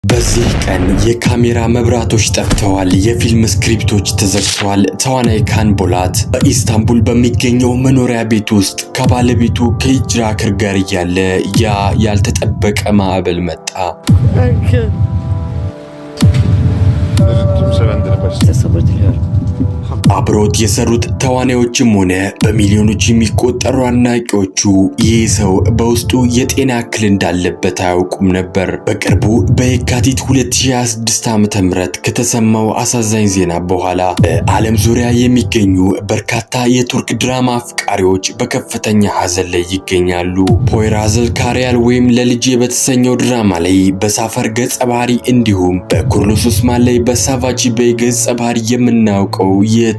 በዚህ ቀን የካሜራ መብራቶች ጠፍተዋል፣ የፊልም ስክሪፕቶች ተዘግተዋል። ተዋናይ ካንቦላት በኢስታንቡል በሚገኘው መኖሪያ ቤት ውስጥ ከባለቤቱ ከሂጅራ ክር ጋር እያለ ያ ያልተጠበቀ ማዕበል መጣ። አብሮት የሰሩት ተዋናዮችም ሆነ በሚሊዮኖች የሚቆጠሩ አድናቂዎቹ ይህ ሰው በውስጡ የጤና እክል እንዳለበት አያውቁም ነበር። በቅርቡ በየካቲት 2026 ዓ.ም ከተሰማው አሳዛኝ ዜና በኋላ በዓለም ዙሪያ የሚገኙ በርካታ የቱርክ ድራማ አፍቃሪዎች በከፍተኛ ሐዘን ላይ ይገኛሉ። ፖይራዘል ካሪያል ወይም ለልጄ በተሰኘው ድራማ ላይ በሳፈር ገጸ ባህሪ እንዲሁም በኩርሉስ ኡስማን ላይ በሳቫጂ ቤይ ገጸ ባህሪ የምናውቀው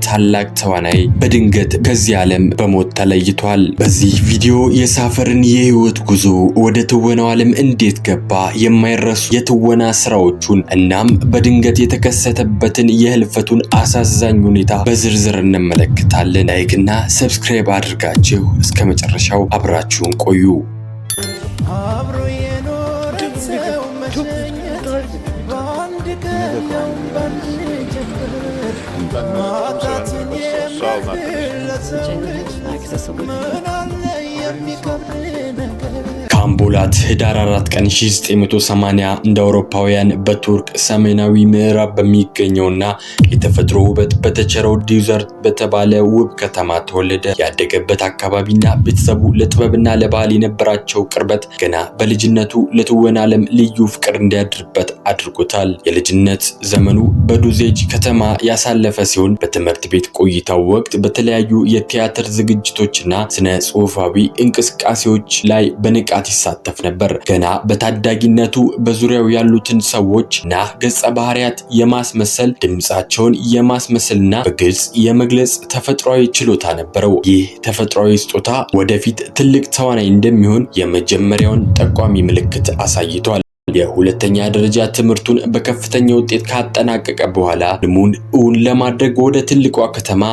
ታላቅ ተዋናይ በድንገት ከዚህ ዓለም በሞት ተለይቷል። በዚህ ቪዲዮ የሳፈርን የህይወት ጉዞ ወደ ትወናው ዓለም እንዴት ገባ፣ የማይረሱ የትወና ስራዎቹን እናም በድንገት የተከሰተበትን የህልፈቱን አሳዛኝ ሁኔታ በዝርዝር እንመለከታለን። ላይክና ሰብስክራይብ አድርጋችሁ እስከ መጨረሻው አብራችሁን ቆዩ። ካንቦላት ህዳር 4 ቀን 1980 እንደ አውሮፓውያን በቱርክ ሰሜናዊ ምዕራብ በሚገኘውና የተፈጥሮ ውበት በተቸረው ዲዘርት በተባለ ውብ ከተማ ተወለደ። ያደገበት አካባቢና ቤተሰቡ ለጥበብና ለባህል የነበራቸው ቅርበት ገና በልጅነቱ ለትወና ዓለም ልዩ ፍቅር እንዲያድርበት አድርጎታል። የልጅነት ዘመኑ በዱዜጅ ከተማ ያሳለፈ ሲሆን በትምህርት ቤት ቆይታው ወቅት በተለያዩ የቲያትር ዝግጅቶችና ስነ ጽሑፋዊ እንቅስቃሴዎች ላይ በንቃት ይሳተፍ ነበር። ገና በታዳጊነቱ በዙሪያው ያሉትን ሰዎች እና ገጸ ባህሪያት የማስመሰል ድምጻቸውን የማስመሰልና በግልጽ የመግለጽ ተፈጥሯዊ ችሎታ ነበረው። ይህ ተፈጥሯዊ ስጦታ ወደፊት ትልቅ ተዋናይ እንደሚሆን የመጀመሪያውን ጠቋሚ ምልክት አሳይቷል። የሁለተኛ ደረጃ ትምህርቱን በከፍተኛ ውጤት ካጠናቀቀ በኋላ ህልሙን እውን ለማድረግ ወደ ትልቋ ከተማ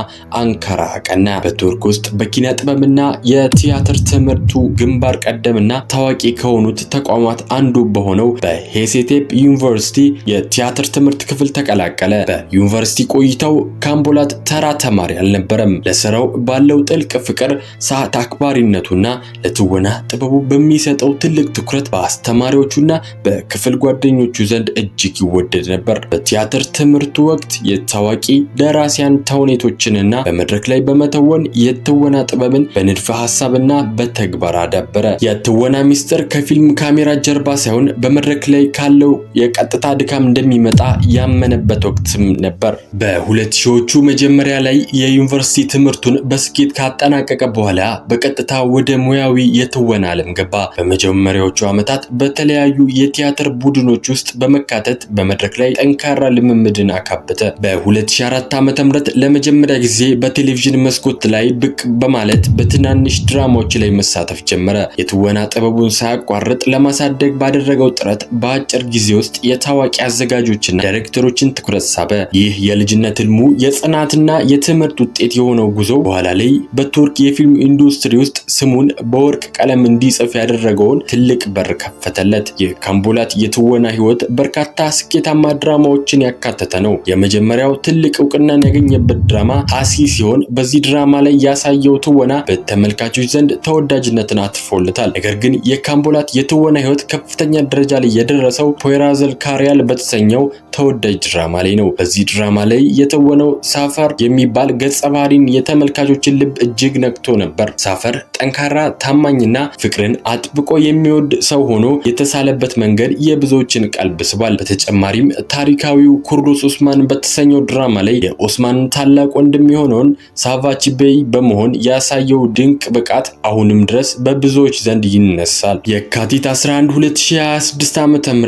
አንካራ አቀና። በቱርክ ውስጥ በኪነ ጥበብና የቲያትር ትምህርቱ ግንባር ቀደምና ታዋቂ ከሆኑት ተቋማት አንዱ በሆነው በሄሴቴፕ ዩኒቨርሲቲ የቲያትር ትምህርት ክፍል ተቀላቀለ። በዩኒቨርሲቲ ቆይታው ካንቦላት ተራ ተማሪ አልነበረም። ለስራው ባለው ጥልቅ ፍቅር፣ ሰዓት አክባሪነቱና ለትወና ጥበቡ በሚሰጠው ትልቅ ትኩረት በአስተማሪዎቹና በክፍል ጓደኞቹ ዘንድ እጅግ ይወደድ ነበር። በቲያትር ትምህርቱ ወቅት የታዋቂ ደራሲያን ተውኔቶችንና በመድረክ ላይ በመተወን የትወና ጥበብን በንድፈ ሐሳብና በተግባር አዳበረ። የትወና ሚስጥር ከፊልም ካሜራ ጀርባ ሳይሆን በመድረክ ላይ ካለው የቀጥታ ድካም እንደሚመጣ ያመነበት ወቅትም ነበር። በ2000ዎቹ መጀመሪያ ላይ የዩኒቨርሲቲ ትምህርቱን በስኬት ካጠናቀቀ በኋላ በቀጥታ ወደ ሙያዊ የትወና ዓለም ገባ። በመጀመሪያዎቹ ዓመታት በተለያዩ የቲያትር ቡድኖች ውስጥ በመካተት በመድረክ ላይ ጠንካራ ልምምድን አካበተ። በ2004 ዓ.ም ለመጀመሪያ ጊዜ በቴሌቪዥን መስኮት ላይ ብቅ በማለት በትናንሽ ድራማዎች ላይ መሳተፍ ጀመረ። የትወና ጥበቡን ሳያቋርጥ ለማሳደግ ባደረገው ጥረት በአጭር ጊዜ ውስጥ የታዋቂ አዘጋጆችና ዳይሬክተሮችን ትኩረት ሳበ። ይህ የልጅነት ህልሙ የጽናትና የትምህርት ውጤት የሆነው ጉዞ በኋላ ላይ በቱርክ የፊልም ኢንዱስትሪ ውስጥ ስሙን በወርቅ ቀለም እንዲጽፍ ያደረገውን ትልቅ በር ከፈተለት። የካንቦላት የትወና ህይወት በርካታ ስኬታማ ድራማዎችን ያካተተ ነው። የመጀመሪያው ትልቅ እውቅናን ያገኘበት ድራማ ሃሲ ሲሆን በዚህ ድራማ ላይ ያሳየው ትወና በተመልካቾች ዘንድ ተወዳጅነትን አትርፎለታል። ነገር ግን የካንቦላት የትወና ህይወት ከፍተኛ ደረጃ ላይ የደረሰው ፖይራዘል ካሪያል በተሰኘው ተወዳጅ ድራማ ላይ ነው። በዚህ ድራማ ላይ የተወነው ሳፈር የሚባል ገጸ ባህሪን የተመልካቾችን ልብ እጅግ ነክቶ ነበር። ሳፈር ጠንካራ፣ ታማኝና ፍቅርን አጥብቆ የሚወድ ሰው ሆኖ የተሳለበት መንገድ የብዙዎችን ቀልብ ስቧል። በተጨማሪም ታሪካዊው ኩርሉስ ኡስማን በተሰኘው ድራማ ላይ የኡስማን ታላቅ ወንድም የሆነውን ሳቫጂ ቤይ በመሆን ያሳየው ድንቅ ብቃት አሁንም ድረስ በብዙዎች ዘንድ ይነሳል። የካቲት 11 2026 ዓ.ም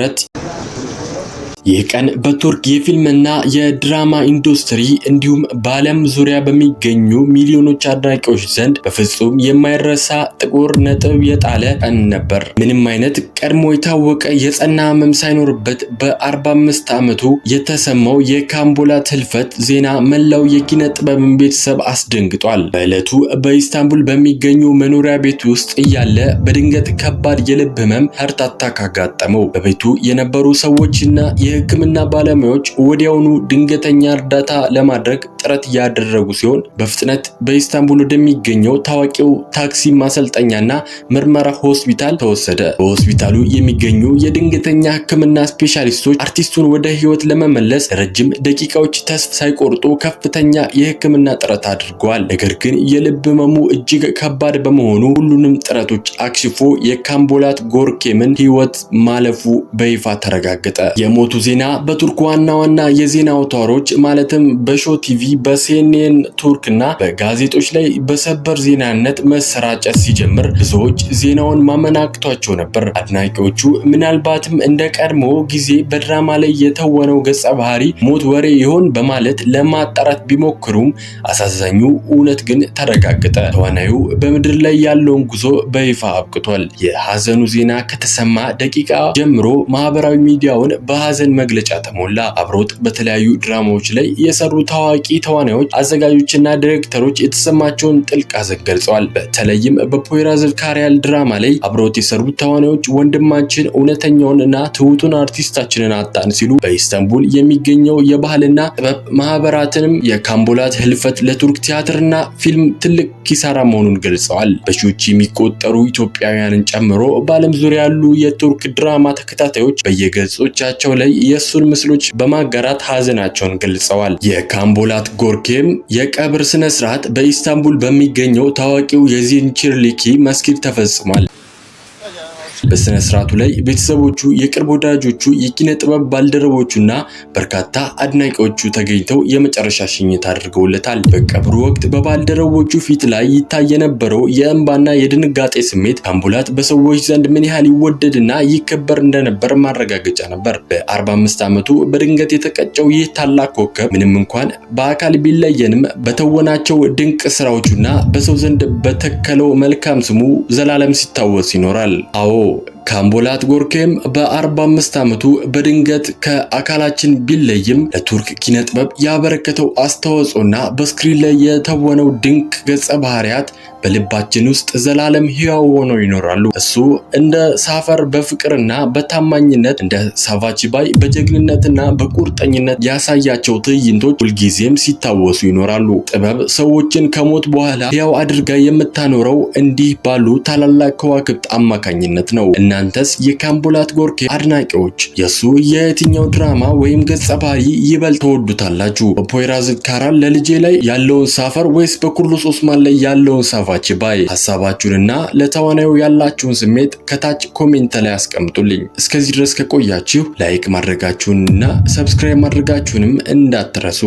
ይህ ቀን በቱርክ የፊልምና የድራማ ኢንዱስትሪ እንዲሁም በዓለም ዙሪያ በሚገኙ ሚሊዮኖች አድናቂዎች ዘንድ በፍጹም የማይረሳ ጥቁር ነጥብ የጣለ ቀን ነበር። ምንም አይነት ቀድሞ የታወቀ የጸና ህመም ሳይኖርበት በ45 ዓመቱ የተሰማው የካምቦላት ህልፈት ዜና መላው የኪነ ጥበብን ቤተሰብ አስደንግጧል። በዕለቱ በኢስታንቡል በሚገኙ መኖሪያ ቤት ውስጥ እያለ በድንገት ከባድ የልብ ህመም ሃርት አታክ አጋጠመው። በቤቱ የነበሩ ሰዎችና የህክምና ባለሙያዎች ወዲያውኑ ድንገተኛ እርዳታ ለማድረግ ጥረት ያደረጉ ሲሆን በፍጥነት በኢስታንቡል ወደሚገኘው ታዋቂው ታክሲ ማሰልጠኛና ምርመራ ሆስፒታል ተወሰደ። በሆስፒታሉ የሚገኙ የድንገተኛ ህክምና ስፔሻሊስቶች አርቲስቱን ወደ ህይወት ለመመለስ ረጅም ደቂቃዎች ተስፋ ሳይቆርጡ ከፍተኛ የህክምና ጥረት አድርገዋል። ነገር ግን የልብ ህመሙ እጅግ ከባድ በመሆኑ ሁሉንም ጥረቶች አክሽፎ የካምቦላት ጎርኬምን ህይወት ማለፉ በይፋ ተረጋገጠ። የሞቱ ዜና በቱርክ ዋና የዜና አውታሮች ማለትም በሾ ቲቪ፣ በሲኤንኤን ቱርክና በጋዜጦች ላይ በሰበር ዜናነት መሰራጨት ሲጀምር ብዙዎች ዜናውን ማመን አቅቷቸው ነበር። አድናቂዎቹ ምናልባትም እንደ ቀድሞ ጊዜ በድራማ ላይ የተወነው ገጸ ባህሪ ሞት ወሬ ይሆን በማለት ለማጣራት ቢሞክሩም አሳዛኙ እውነት ግን ተረጋገጠ። ተዋናዩ በምድር ላይ ያለውን ጉዞ በይፋ አብቅቷል። የሐዘኑ ዜና ከተሰማ ደቂቃ ጀምሮ ማህበራዊ ሚዲያውን በሐዘን መግለጫ ተሞላ። አብሮት በተለያዩ ድራማዎች ላይ የሰሩ ታዋቂ ተዋናዮች፣ አዘጋጆችና ዳይሬክተሮች የተሰማቸውን ጥልቅ ሐዘን ገልጸዋል። በተለይም በፖይራዝል ካሪያል ድራማ ላይ አብሮት የሰሩት ተዋናዮች ወንድማችን እውነተኛውንና ትሁቱን አርቲስታችንን አጣን ሲሉ በኢስታንቡል የሚገኘው የባህልና ጥበብ ማህበራትንም የካምቦላት ህልፈት ለቱርክ ቲያትርና ፊልም ትልቅ ኪሳራ መሆኑን ገልጸዋል። በሺዎች የሚቆጠሩ ኢትዮጵያውያንን ጨምሮ በዓለም ዙሪያ ያሉ የቱርክ ድራማ ተከታታዮች በየገጾቻቸው ላይ የሱን ምስሎች በማጋራት ሐዘናቸውን ገልጸዋል። የካምቦላት ጎርኬም የቀብር ስነ ስርዓት በኢስታንቡል በሚገኘው ታዋቂው የዚንችርሊኪ መስጊድ ተፈጽሟል። በስነ ስርዓቱ ላይ ቤተሰቦቹ፣ የቅርብ ወዳጆቹ፣ የኪነ ጥበብ ባልደረቦቹና በርካታ አድናቂዎቹ ተገኝተው የመጨረሻ ሽኝት አድርገውለታል። በቀብሩ ወቅት በባልደረቦቹ ፊት ላይ ይታይ የነበረው የእንባና የድንጋጤ ስሜት ካምቦላት በሰዎች ዘንድ ምን ያህል ይወደድና ይከበር እንደነበር ማረጋገጫ ነበር። በ45 ዓመቱ በድንገት የተቀጨው ይህ ታላቅ ኮከብ ምንም እንኳን በአካል ቢለየንም በተወናቸው ድንቅ ስራዎቹና በሰው ዘንድ በተከለው መልካም ስሙ ዘላለም ሲታወስ ይኖራል። አዎ ካምቦላት ጎርኬም በ45 ዓመቱ በድንገት ከአካላችን ቢለይም ለቱርክ ኪነ ጥበብ ያበረከተው አስተዋጽኦና በስክሪን ላይ የተወነው ድንቅ ገጸ ባህሪያት በልባችን ውስጥ ዘላለም ሕያው ሆነው ይኖራሉ። እሱ እንደ ሳፈር በፍቅርና በታማኝነት፣ እንደ ሳቫቺባይ በጀግንነትና በቁርጠኝነት ያሳያቸው ትዕይንቶች ሁልጊዜም ሲታወሱ ይኖራሉ። ጥበብ ሰዎችን ከሞት በኋላ ሕያው አድርጋ የምታኖረው እንዲህ ባሉ ታላላቅ ከዋክብት አማካኝነት ነው። እናንተስ የካምቦላት ጎርኬ አድናቂዎች የሱ የየትኛው ድራማ ወይም ገጸ ባህሪ ይበልጥ ተወዱታላችሁ? በፖይራዝል ካሪያል ለልጄ ላይ ያለውን ሳፈር ወይስ በኩርሉስ ኦስማን ላይ ያለውን ሳቫቺባይ? ሐሳባችሁንና ለተዋናዩ ያላችሁን ስሜት ከታች ኮሜንት ላይ አስቀምጡልኝ። እስከዚህ ድረስ ከቆያችሁ ላይክ ማድረጋችሁንና ሰብስክራይብ ማድረጋችሁንም እንዳትረሱ።